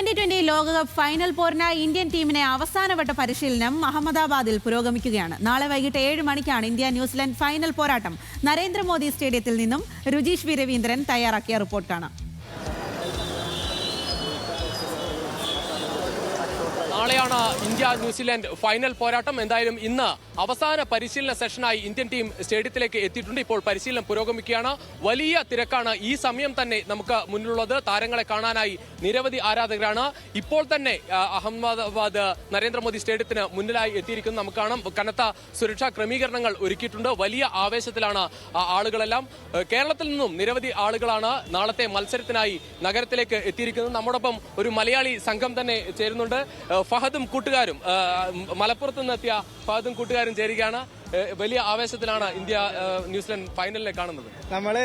2020 ലോകകപ്പ് final പോരിനായി Indian ടീമിനെ അവസാനവട്ട പരിശീലനം അഹമ്മദാബാദിൽ പുരോഗമിക്കുകയാണ്. നാളെ വൈകിട്ട് 7 മണിക്കാണ് ഇന്ത്യ ന്യൂസിലൻഡ് ഫൈനൽ പോരാട്ടം. നരേന്ദ്രമോദി സ്റ്റേഡിയത്തിൽ നിന്നും രുചീഷ് വി രവീന്ദ്രൻ തയ്യാറാക്കിയ റിപ്പോർട്ട് കാണാം. നാളെയാണ് ഇന്ത്യ ന്യൂസിലൻഡ് ഫൈനൽ പോരാട്ടം. എന്തായാലും ഇന്ന് അവസാന പരിശീലന സെഷനായി ഇന്ത്യൻ ടീം സ്റ്റേഡിയത്തിലേക്ക് എത്തിയിട്ടുണ്ട്. ഇപ്പോൾ പരിശീലനം പുരോഗമിക്കുകയാണ്. വലിയ തിരക്കാണ് ഈ സമയം തന്നെ നമുക്ക് മുന്നിലുള്ളത്. താരങ്ങളെ കാണാനായി നിരവധി ആരാധകരാണ്. ഇപ്പോൾ തന്നെ അഹമ്മദാബാദ് നരേന്ദ്രമോദി സ്റ്റേഡിയത്തിന് മുന്നിലായി എത്തിയിരിക്കുന്നത് നമുക്ക് കാണാം. കനത്ത സുരക്ഷാ ക്രമീകരണങ്ങൾ ഒരുക്കിയിട്ടുണ്ട്. വലിയ ആവേശത്തിലാണ് ആളുകളെല്ലാം. കേരളത്തിൽ നിന്നും നിരവധി ആളുകളാണ് നാളത്തെ മത്സരത്തിനായി നഗരത്തിലേക്ക് എത്തിയിരിക്കുന്നത്. നമ്മോടൊപ്പം ഒരു മലയാളി സംഘം തന്നെ ചേരുന്നുണ്ട്. ഫഹദും കൂട്ടുകാരും, മലപ്പുറത്ത് നിന്നെത്തിയ ഫഹദും കൂട്ടുകാരും ചേരുകയാണ്. വലിയ ആവേശത്തിലാണ് ഇന്ത്യ ന്യൂസിലൻഡ് ഫൈനലിനെ കാണുന്നത്. നമ്മള്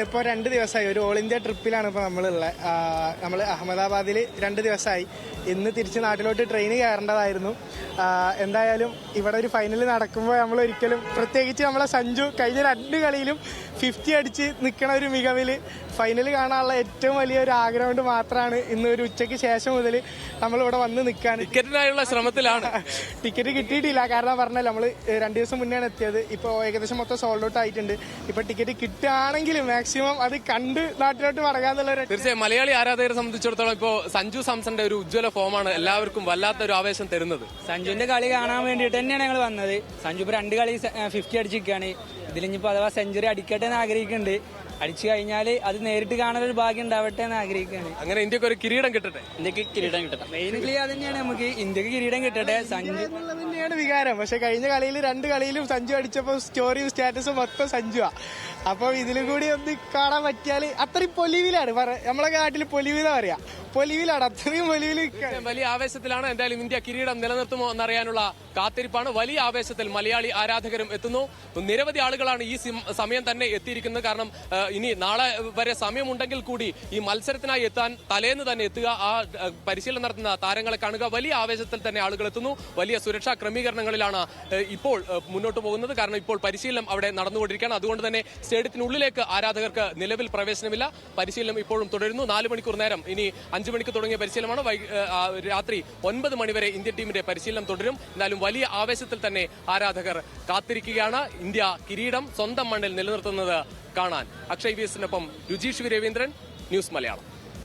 ഇപ്പോൾ 2 ദിവസമായി ഒരു ഓൾ ഇന്ത്യ ട്രിപ്പിലാണ് ഇപ്പോൾ നമ്മളുള്ളത്. നമ്മൾ അഹമ്മദാബാദിൽ 2 ദിവസമായി. ഇന്ന് തിരിച്ച് നാട്ടിലോട്ട് ട്രെയിൻ കയറേണ്ടതായിരുന്നു. എന്തായാലും ഇവിടെ ഒരു ഫൈനൽ നടക്കുമ്പോൾ നമ്മൾ ഒരിക്കലും, പ്രത്യേകിച്ച് നമ്മളെ സഞ്ജു കഴിഞ്ഞ 2 കളിയിലും 50 അടിച്ച് നിൽക്കണ ഒരു മികവിൽ ഫൈനൽ കാണാനുള്ള ഏറ്റവും വലിയൊരു ആഗ്രഹം കൊണ്ട് മാത്രമാണ് ഇന്ന് ഒരു ഉച്ചയ്ക്ക് ശേഷം മുതൽ നമ്മളിവിടെ വന്ന് നിൽക്കാൻ. ടിക്കറ്റിനായുള്ള ശ്രമത്തിലാണ്. ടിക്കറ്റ് കിട്ടിയിട്ടില്ല, കാരണം പറഞ്ഞാൽ നമ്മൾ 2 ദിവസം മുന്നെയാണ് എത്തിയത്. ഇപ്പോൾ ഏകദേശം മൊത്തം സോൾഡ് ഔട്ട് ആയിട്ടുണ്ട്. ഇപ്പൊ ടിക്കറ്റ് കിട്ടുകയാണെങ്കിൽ മാക്സിമം അത് കണ്ട് നാട്ടിലോട്ട് മടങ്ങാന്നുള്ള. തീർച്ചയായും മലയാളി ആരാധകരെ സംബന്ധിച്ചിടത്തോളം ഇപ്പോൾ സഞ്ജു സാംസന്റെ ഒരു ഉജ്ജ്വല ഫോമാണ് എല്ലാവർക്കും വല്ലാത്തൊരു ആവേശം തരുന്നത്. സഞ്ജുവിന്റെ കളി കാണാൻ വേണ്ടിയിട്ട് തന്നെയാണ് ഞങ്ങൾ വന്നത്. സഞ്ജു ഇപ്പൊ 2 കളി 50 അടിച്ചിരിക്കുകയാണ്. ഇതിലിപ്പോ അഥവാ സെഞ്ചുറി അടിക്കട്ടെ എന്ന് ആഗ്രഹിക്കുന്നുണ്ട്. അടിച്ചു കഴിഞ്ഞാൽ അത് നേരിട്ട് കാണാനൊരു ഭാഗ്യം ഉണ്ടാവട്ടെ എന്ന് ആഗ്രഹിക്കുകയാണ്. അങ്ങനെ ഇന്ത്യക്ക് ഒരു കിരീടം കിട്ടട്ടെ. ഇന്ത്യക്ക് കിരീടം കിട്ടട്ടെ. മെയിൻലി അത് തന്നെയാണ്, നമുക്ക് ഇന്ത്യക്ക് കിരീടം കിട്ടട്ടെ. സഞ്ജു തന്നെയാണ് വികാരം. പക്ഷെ കഴിഞ്ഞ കളിയിൽ 2 കളിയിലും സഞ്ജു അടിച്ചപ്പോൾ സ്റ്റോറിയും സ്റ്റാറ്റസും മൊത്തം സഞ്ജുവാ. അപ്പൊ ഇതിലും കൂടി ഒന്ന് കാണാൻ പറ്റിയാൽ അത്രയും പൊലിവിലാണ്. നമ്മളെ നാട്ടിൽ പൊലിവിലാ പറയാ, പൊലിവിലാണ്, അത്രയും പൊലിവിൽ. വലിയ ആവേശത്തിലാണ്. എന്തായാലും ഇന്ത്യ കിരീടം നിലനിർത്തുമോ എന്നറിയാനുള്ള കാത്തിരിപ്പാണ്. വലിയ ആവേശത്തിൽ മലയാളി ആരാധകരും എത്തുന്നു. നിരവധി ആളുകളാണ് ഈ സമയം തന്നെ എത്തിയിരിക്കുന്നത്. കാരണം ഇനി നാളെ വരെ സമയമുണ്ടെങ്കിൽ കൂടി ഈ മത്സരത്തിനായി എത്താൻ തലേന്ന് തന്നെ എത്തുക, ആ പരിശീലനം നടത്തുന്ന താരങ്ങളെ കാണുക. വലിയ ആവേശത്തിൽ തന്നെ ആളുകൾ എത്തുന്നു. വലിയ സുരക്ഷാ ക്രമീകരണങ്ങളിലാണ് ഇപ്പോൾ മുന്നോട്ട് പോകുന്നത്. കാരണം ഇപ്പോൾ പരിശീലനം അവിടെ നടന്നുകൊണ്ടിരിക്കുകയാണ്. അതുകൊണ്ട് തന്നെ സ്റ്റേഡിയത്തിനുള്ളിലേക്ക് ആരാധകർക്ക് നിലവിൽ പ്രവേശനമില്ല. പരിശീലനം ഇപ്പോഴും തുടരുന്നു. 4 മണിക്കൂർ നേരം, ഇനി 5 മണിക്ക് തുടങ്ങിയ പരിശീലനമാണ്. രാത്രി 9 മണിവരെ ഇന്ത്യൻ ടീമിന്റെ പരിശീലനം തുടരും. എന്നാലും വലിയ ആവേശത്തിൽ തന്നെ ആരാധകർ കാത്തിരിക്കുകയാണ് ഇന്ത്യ കിരീടം സ്വന്തം മണ്ണിൽ നിലനിർത്തുന്നത് കാണാൻ. അക്ഷയ് വീസിനൊപ്പം രുചീഷ് വി രവീന്ദ്രൻ, ന്യൂസ് മലയാളം.